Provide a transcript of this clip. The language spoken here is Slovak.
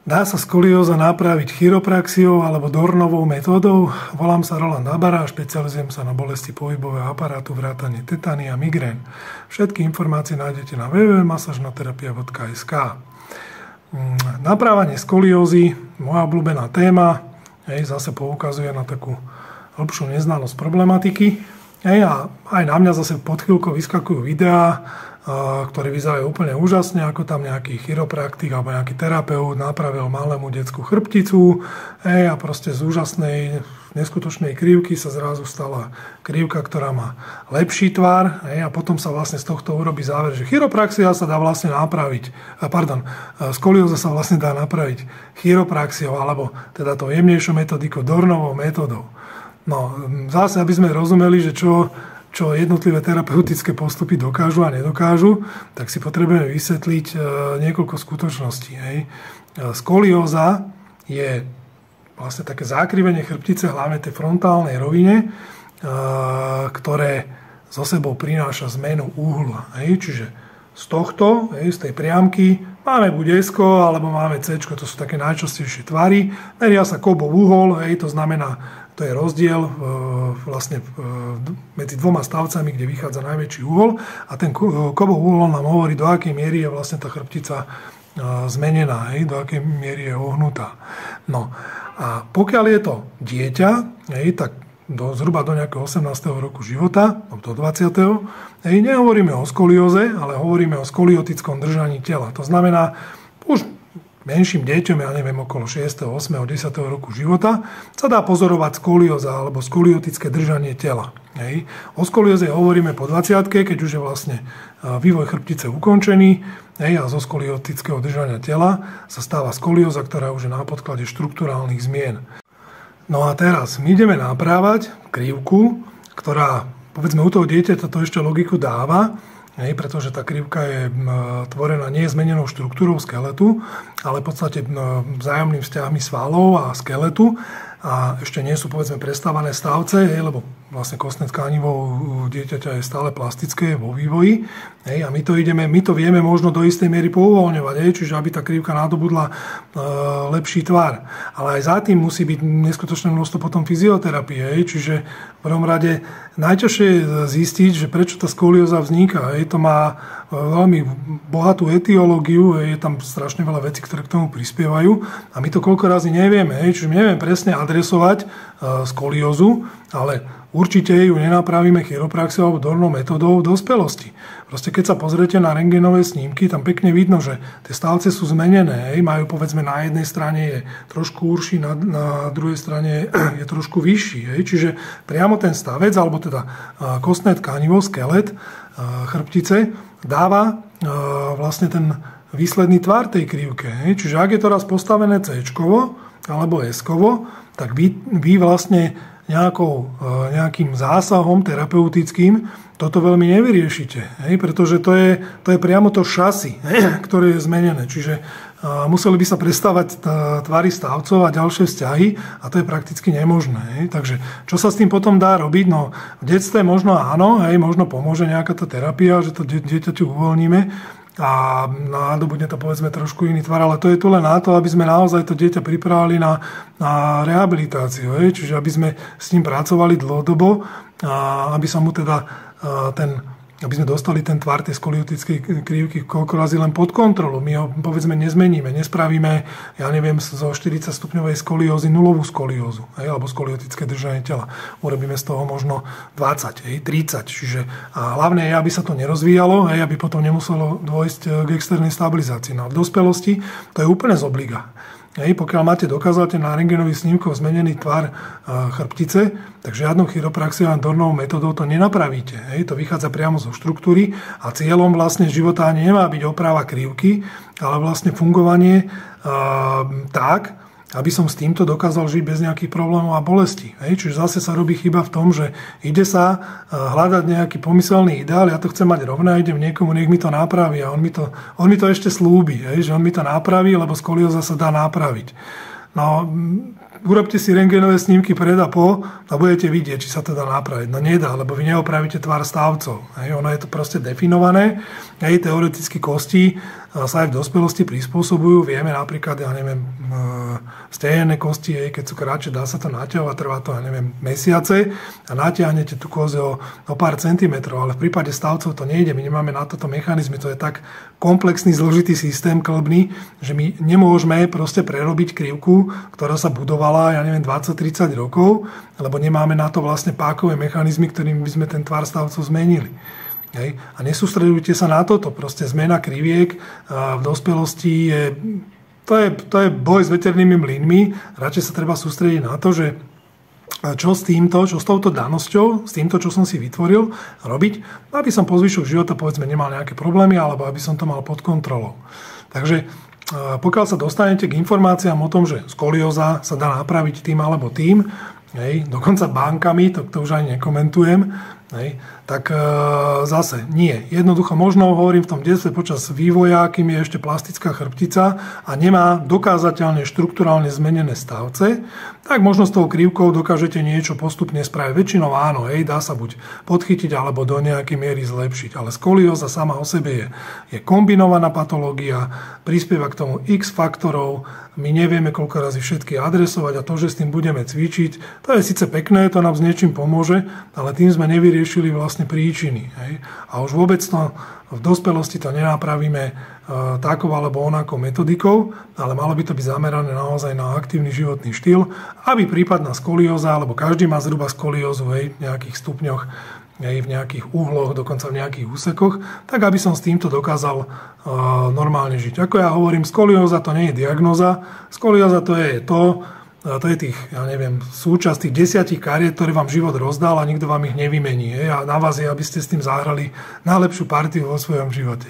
Dá sa skolióza napraviť chiropraxiou alebo Dornovou metódou? Volám sa Roland Habara a špecializujem sa na bolesti pohybového aparátu, vrátane tetany a migrén. Všetky informácie nájdete na www.masažnoterapia.sk. Naprávanie skoliózy, moja obľúbená téma, zase poukazuje na takú hĺbšiu neznalosť problematiky. A aj na mňa zase pod chvíľkou vyskakujú videá, ktoré vyzerajú úplne úžasne, ako tam nejaký chiropraktik alebo nejaký terapeut napravil malému detskú chrbticu a proste z úžasnej, neskutočnej krivky sa zrazu stala krivka, ktorá má lepší tvar a potom sa vlastne z tohto urobí záver, že chiropraxia sa dá vlastne napraviť, skolióza sa vlastne dá napraviť chiropraxiou alebo teda tou jemnejšou metodikou, Dornovou metodou. No, zase, aby sme rozumeli, že čo jednotlivé terapeutické postupy dokážu a nedokážu, tak si potrebujeme vysvetliť niekoľko skutočností. Skolióza je vlastne také zákrivenie chrbtice, hlavne tej frontálnej rovine, ktoré so sebou prináša zmenu uhla. Čiže z tohto, z tej priamky, máme buď S-ko, alebo máme C-čko, to sú také najčastejšie tvary. Meria sa Cobbov uhol, to znamená, to je rozdiel vlastne medzi dvoma stavcami, kde vychádza najväčší uhol a ten Cobbov uhol nám hovorí, do akej miery je vlastne tá chrbtica zmenená, do akej miery je ohnutá. No a pokiaľ je to dieťa, tak zhruba do nejakého 18. roku života, do 20. Nehovoríme o skolióze, ale hovoríme o skoliotickom držaní tela. To znamená, už menším deťom, ja neviem, okolo 6., 8., 10. roku života, sa dá pozorovať skolióza alebo skoliotické držanie tela. O skolióze hovoríme po 20., keď už je vlastne vývoj chrbtice ukončený a zo skoliotického držania tela sa stáva skolióza, ktorá už je na podklade štrukturálnych zmien. No a teraz my ideme naprávať krivku, ktorá, povedzme, u toho dieťaťa to ešte logiku dáva, pretože tá krivka je tvorená nie zmenenou štruktúrou skeletu, ale v podstate vzájomným vzťahmi svalov a skeletu a ešte nie sú, povedzme, prestávané stavce, lebo vlastne kostné tkanivo u dieťaťa je stále plastické vo vývoji a my to vieme možno do istej miery pouvoľňovať, čiže aby tá krivka nadobudla lepší tvar. Ale aj za tým musí byť neskutočné množstvo potom fyzioterapie, čiže v prvom rade najťažšie je zistiť, že prečo tá skolióza vzniká. To má veľmi bohatú etiológiu, je tam strašne veľa vecí, ktoré k tomu prispievajú a my to koľko razy nevieme. Čiže my nevieme presne adresovať skoliózu, ale určite ju nenapravíme chiropraxiou alebo Dornovou metódou v dospelosti. Proste keď sa pozriete na rentgenové snímky, tam pekne vidno, že tie stavce sú zmenené. Majú, povedzme, na jednej strane je trošku úrší, na druhej strane je trošku vyšší. Čiže priamo ten stavec, alebo teda kostné tkanivo, skelet chrbtice, dáva vlastne ten výsledný tvar tej krivke. Čiže ak je to raz postavené C-čkovo alebo S-kovo, tak vy vlastne nejakým zásahom terapeutickým toto veľmi nevyriešite, pretože to je priamo to šasi, ktoré je zmenené. Čiže museli by sa prestávať tvary stavcov a ďalšie vzťahy a to je prakticky nemožné. Takže čo sa s tým potom dá robiť? No, v detstve možno áno, možno pomôže nejaká tá terapia, že to dieťaťu uvoľníme a nadobudne to, povedzme, trošku iný tvar, ale to je tu len na to, aby sme naozaj to dieťa pripravili na rehabilitáciu, čiže aby sme s ním pracovali dlhodobo a aby sa mu teda aby sme dostali ten tvar tej skoliotickej krivky koľko razy len pod kontrolu. My ho, povedzme, nezmeníme, nespravíme, ja neviem, zo 40-stupňovej skoliózy nulovú skoliózu, alebo skoliotické držanie tela. Urobíme z toho možno 20, 30. Čiže a hlavne je, aby sa to nerozvíjalo, aby potom nemuselo dôjsť k externej stabilizácii. No a v dospelosti to je úplne z obliga. Pokiaľ máte dokázateľ na rentgenových snímkoch zmenený tvar chrbtice, tak žiadnou chiropraxiou a Dornovou metódou to nenapravíte. To vychádza priamo zo štruktúry a cieľom vlastne života ani nemá byť oprava krivky, ale vlastne fungovanie tak, aby som s týmto dokázal žiť bez nejakých problémov a bolestí. Čiže zase sa robí chyba v tom, že ide sa hľadať nejaký pomyselný ideál, ja to chcem mať rovné, idem niekomu, nech mi to napraví a on mi to ešte slúbi, že on mi to napraví, lebo skolióza sa dá napraviť. No, urobte si rentgenové snímky pred a po a budete vidieť, či sa to dá napraviť. No nedá, lebo vy neopravíte tvar stavcov. Ono je to proste definované. Teoreticky kosti sa aj v dospelosti prispôsobujú. Vieme napríklad, stehenné kosti, keď sú kratšie, dá sa to naťahovať, trvá to, mesiace a natiahnete tú kozu o pár centimetrov, ale v prípade stavcov to nejde. My nemáme na toto mechanizmy, to je tak komplexný, zložitý systém klbný, že my nemôžeme proste prerobiť krivku, ktorá sa budovala, 20-30 rokov, lebo nemáme na to vlastne pákové mechanizmy, ktorými by sme ten tvar stavcov zmenili. Hej. A nesústredujte sa na toto. Proste zmena kriviek v dospelosti to je boj s veternými mlynmi. Radšej sa treba sústrediť na to, že čo s touto danosťou, s týmto, čo som si vytvoril, robiť, aby som po zvyšok života, povedzme, nemal nejaké problémy, alebo aby som to mal pod kontrolou. Takže pokiaľ sa dostanete k informáciám o tom, že skolióza sa dá napraviť tým alebo tým, dokonca bankami, to už ani nekomentujem, tak zase nie. Jednoducho možno hovorím v tom detstve počas vývoja, kým je ešte plastická chrbtica a nemá dokázateľne štrukturálne zmenené stavce, tak možno s tou krivkou dokážete niečo postupne spraviť. Väčšinou áno, dá sa buď podchytiť alebo do nejakej miery zlepšiť. Ale skolióza sama o sebe je kombinovaná patológia, prispieva k tomu x faktorov, my nevieme koľko razy všetky adresovať a to, že s tým budeme cvičiť, to je síce pekné, to nám s niečím pomôže, ale tým sme nevyriešili vlastne príčiny. Hej? A už vôbec to v dospelosti to nenapravíme takou alebo onakou metodikou, ale malo by to byť zamerané naozaj na aktívny životný štýl, aby prípadná skolióza, alebo každý má zhruba skoliózu v nejakých stupňoch, v nejakých úhloch, dokonca v nejakých úsekoch, tak aby som s týmto dokázal normálne žiť. Ako ja hovorím, skolióza to nie je diagnóza, skolióza to je tých, súčasť tých 10 kariet, ktoré vám život rozdal a nikto vám ich nevymení. A na vás je, aby ste s tým zahrali najlepšiu partiu vo svojom živote.